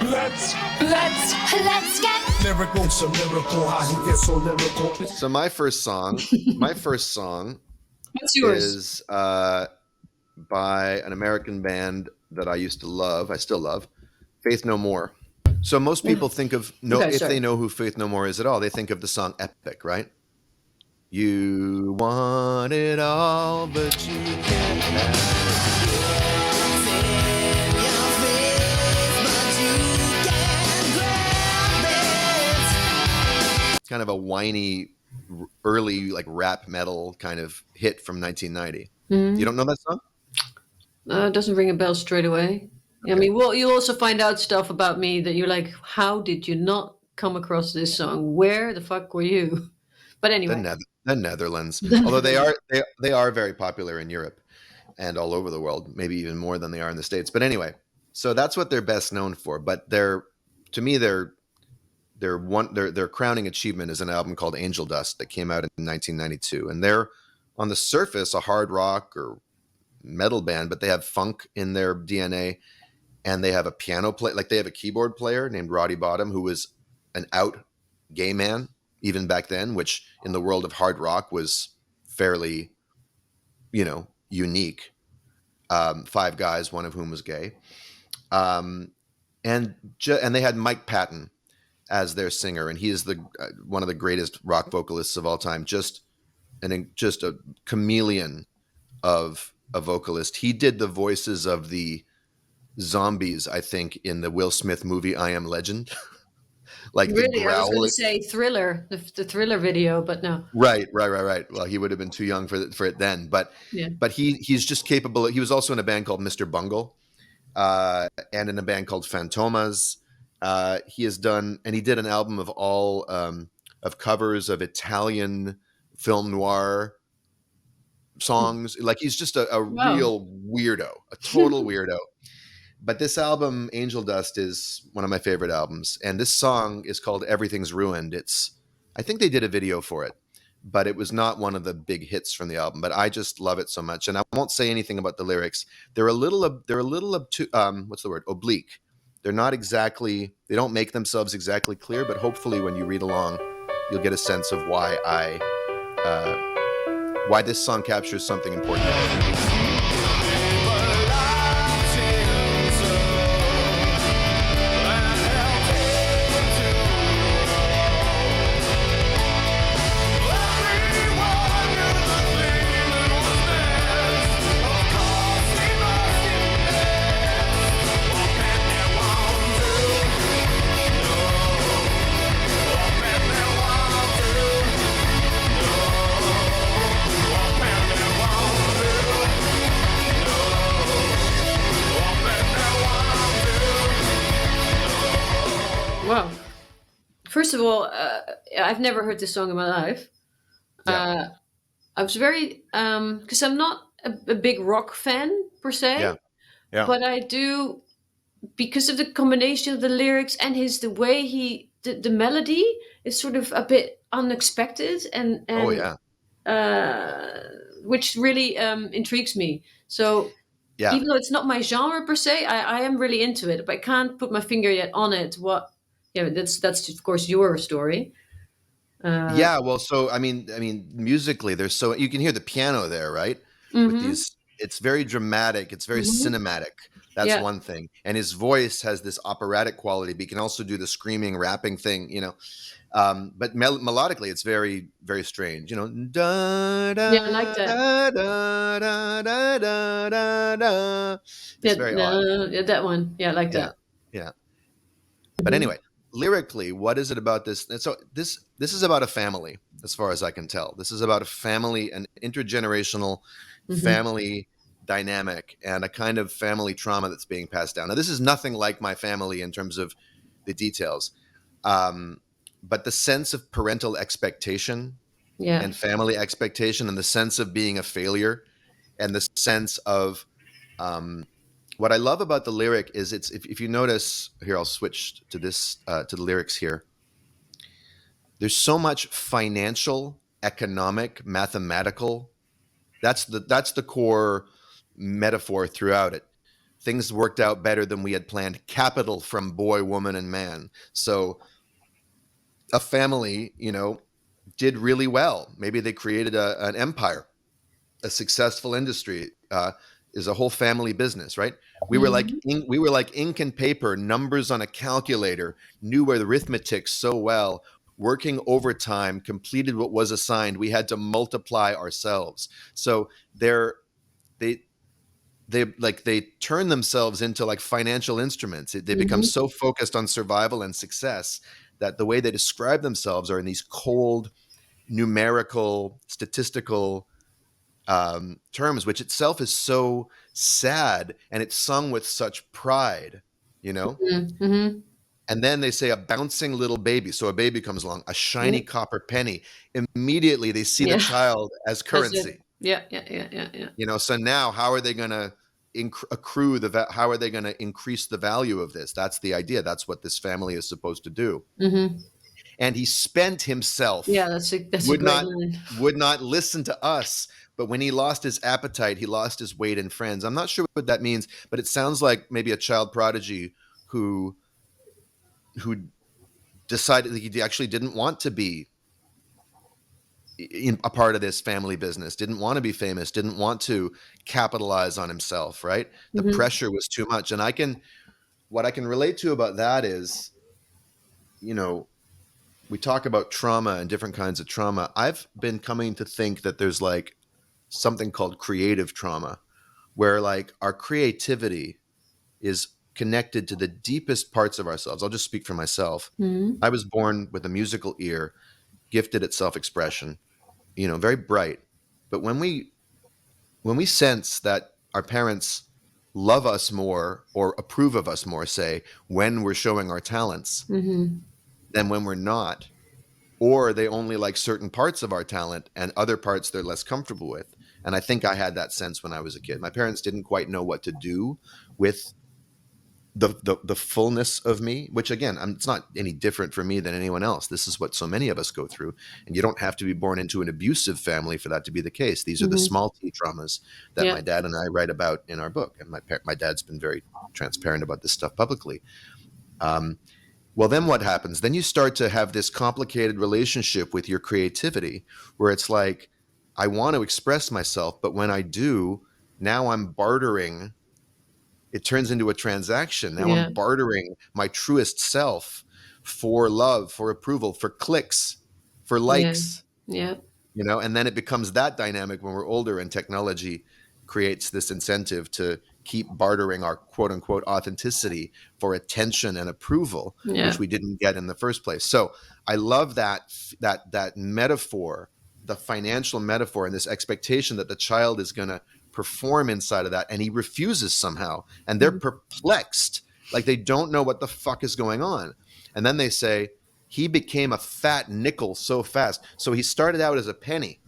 Let's get lyrical. It's a miracle how he gets so lyrical. So my first song What's yours? is by an American band that I used to love. I still love, Faith No More. So most people think of if they know who Faith No More is at all, they think of the song Epic, right? You want it all, but you can't have it. Kind of a whiny, early like rap metal kind of hit from 1990. You don't know that song? It doesn't ring a bell straight away. Okay. I mean, well, you also find out stuff about me that you're like, how did you not come across this song? Where the fuck were you? But anyway, the Netherlands. Although they are very popular in Europe and all over the world, maybe even more than they are in the States. But anyway, so that's what they're best known for. But their crowning achievement is an album called Angel Dust that came out in 1992, and they're on the surface a hard rock or metal band, but they have funk in their DNA, and they have a piano player, like they have a keyboard player named Roddy Bottom, who was an out gay man even back then, which in the world of hard rock was fairly, unique. 5 guys, one of whom was gay, and they had Mike Patton as their singer, and he is one of the greatest rock vocalists of all time. Just a chameleon of a vocalist. He did the voices of the zombies, I think, in the Will Smith movie I Am Legend. Like really, I was going to say Thriller, the Thriller video, but no. Right. Well, he would have been too young for it then, but he's just capable. He was also in a band called Mr. Bungle, and in a band called Fantomas. He did an album of all of covers of Italian film noir songs. Like he's just a real weirdo, a total weirdo. But this album, Angel Dust, is one of my favorite albums. And this song is called Everything's Ruined. I think they did a video for it, but it was not one of the big hits from the album. But I just love it so much. And I won't say anything about the lyrics. They're a little oblique. They're not exactly, they don't make themselves exactly clear, but hopefully when you read along, you'll get a sense of why this song captures something important. Wow. First of all, I've never heard this song in my life. I was very, because I'm not a big rock fan per se, but I do, because of the combination of the lyrics and the way the melody is sort of a bit unexpected and which really intrigues me. So even though it's not my genre per se, I am really into it, but I can't put my finger yet on it. That's of course your story. Well, so I mean, musically, you can hear the piano there, right? With these, it's very dramatic. It's very cinematic. That's one thing. And his voice has this operatic quality, but he can also do the screaming, rapping thing, But melodically, it's very, very strange, Da, da, I like that. Da, da, da, da, da, da. It's very odd. That one. Yeah, I like that. Yeah. But anyway, lyrically, what is it about this? And so this is about a family, as far as I can tell. This is about a family, an intergenerational family dynamic, and a kind of family trauma that's being passed down. Now, this is nothing like my family in terms of the details, but the sense of parental expectation and family expectation, and the sense of being a failure, and the sense of what I love about the lyric is if you notice here, I'll switch to this to the lyrics here. There's so much financial, economic, mathematical. That's the core metaphor throughout it. things worked out better than we had planned. Capital from boy, woman, and man. So a family, did really well. Maybe they created an empire, a successful industry, is a whole family business, right? We were like ink and paper, numbers on a calculator, knew arithmetic so well, working overtime, completed what was assigned. We had to multiply ourselves. So they they turn themselves into like financial instruments. They become so focused on survival and success that the way they describe themselves are in these cold, numerical, statistical terms, which itself is so sad, and it's sung with such pride, Mm-hmm. And then they say a bouncing little baby. So a baby comes along, a shiny copper penny. Immediately they see the Yeah. child as That's it. currency. Yeah. So now how are they going to how are they going to increase the value of this? That's the idea. That's what this family is supposed to do. Mm-hmm. And he spent himself. Yeah, that's a great line. Would not listen to us. But when he lost his appetite, he lost his weight in friends. I'm not sure what that means, but it sounds like maybe a child prodigy who decided that he actually didn't want to be a part of this family business, didn't want to be famous, didn't want to capitalize on himself, right? The pressure was too much. And what I can relate to about that is, we talk about trauma and different kinds of trauma. I've been coming to think that there's like something called creative trauma, where like our creativity is connected to the deepest parts of ourselves. I'll just speak for myself. I was born with a musical ear, gifted at self-expression, very bright. But when we sense that our parents love us more or approve of us more, say, when we're showing our talents than when we're not, or they only like certain parts of our talent and other parts they're less comfortable with. And I think I had that sense when I was a kid. My parents didn't quite know what to do with the fullness of me, which again, it's not any different for me than anyone else. This is what so many of us go through. And you don't have to be born into an abusive family for that to be the case. These are the small T traumas that my dad and I write about in our book. And my dad's been very transparent about this stuff publicly. Well, then what happens? Then you start to have this complicated relationship with your creativity, where it's like, I want to express myself, but when I do, now I'm bartering. It turns into a transaction. Now I'm bartering my truest self for love, for approval, for clicks, for likes. Yeah. And then it becomes that dynamic when we're older, and technology creates this incentive to keep bartering our quote unquote authenticity for attention and approval, which we didn't get in the first place. So I love that metaphor, the financial metaphor, and this expectation that the child is going to perform inside of that, and he refuses somehow, and they're perplexed, like they don't know what the fuck is going on. And then they say, he became a fat nickel so fast. So he started out as a penny,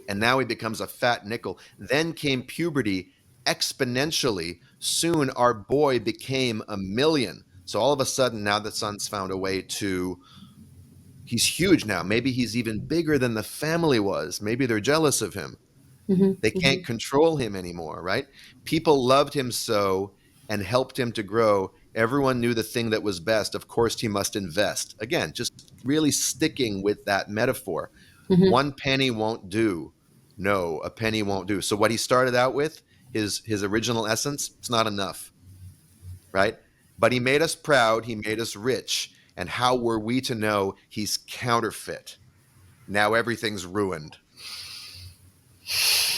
and now he becomes a fat nickel. Then came puberty exponentially. Soon our boy became a million. So all of a sudden, now the son's found a way to, he's huge now. Maybe he's even bigger than the family was. Maybe they're jealous of him. They can't control him anymore, right? People loved him so and helped him to grow. Everyone knew the thing that was best. Of course, he must invest. Again, just really sticking with that metaphor. One penny won't do. No, a penny won't do. So what he started out with, his original essence, it's not enough, right? But he made us proud. He made us rich. And how were we to know he's counterfeit? Now everything's ruined.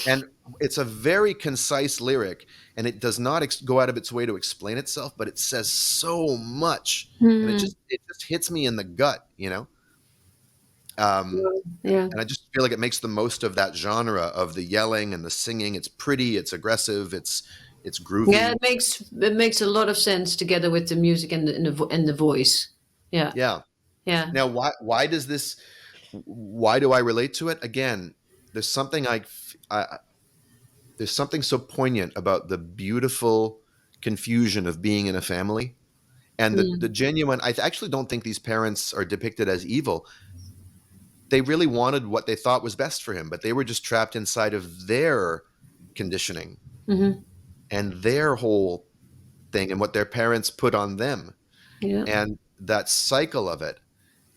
And it's a very concise lyric, and it does not go out of its way to explain itself, but it says so much, and it just hits me in the gut, And I just feel like it makes the most of that genre of the yelling and the singing. It's pretty, it's aggressive, it's groovy. Yeah, it makes a lot of sense together with the music and the voice. Yeah. Now, why do I relate to it? Again, there's something there's something so poignant about the beautiful confusion of being in a family, and the genuine. I actually don't think these parents are depicted as evil. They really wanted what they thought was best for him, but they were just trapped inside of their conditioning. and their whole thing and what their parents put on them, Yeah. and that cycle of it,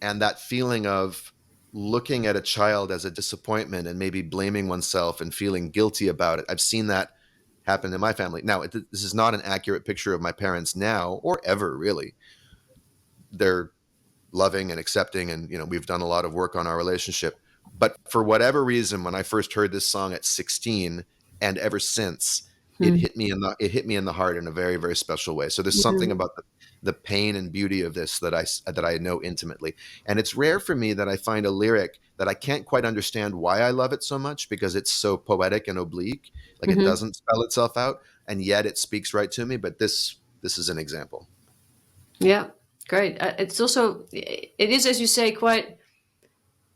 and that feeling of looking at a child as a disappointment and maybe blaming oneself and feeling guilty about it. I've seen that happen in my family. Now, this is not an accurate picture of my parents now or ever, really. They're loving and accepting, and we've done a lot of work on our relationship. But for whatever reason, when I first heard this song at 16 and ever since, it hit me in the heart in a very, very special way. So there's something about the pain and beauty of this that I know intimately. And it's rare for me that I find a lyric that I can't quite understand why I love it so much, because it's so poetic and oblique. Like it doesn't spell itself out, and yet it speaks right to me. But this is an example. Yeah, great. It's also, it is, as you say, quite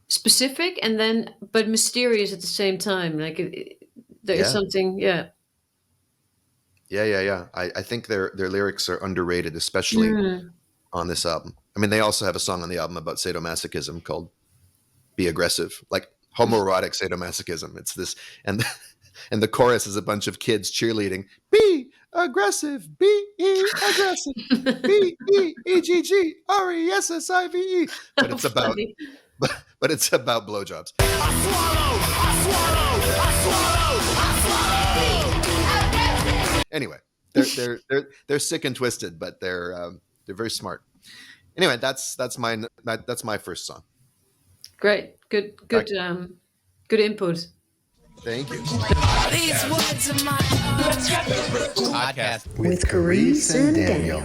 specific and then, but mysterious at the same time. Like there is something, yeah. Yeah. I think their lyrics are underrated, especially on this album. I mean, they also have a song on the album about sadomasochism called "Be Aggressive," like homoerotic sadomasochism. It's this, and the chorus is a bunch of kids cheerleading. Be aggressive, aggressive, BEEGGRESSIVE. But it's about, but it's about blowjobs. Anyway, they're sick and twisted, but they're very smart. Anyway, that's my first song. Great, good input. Thank you. These words are my Podcast with Carice and Daniel.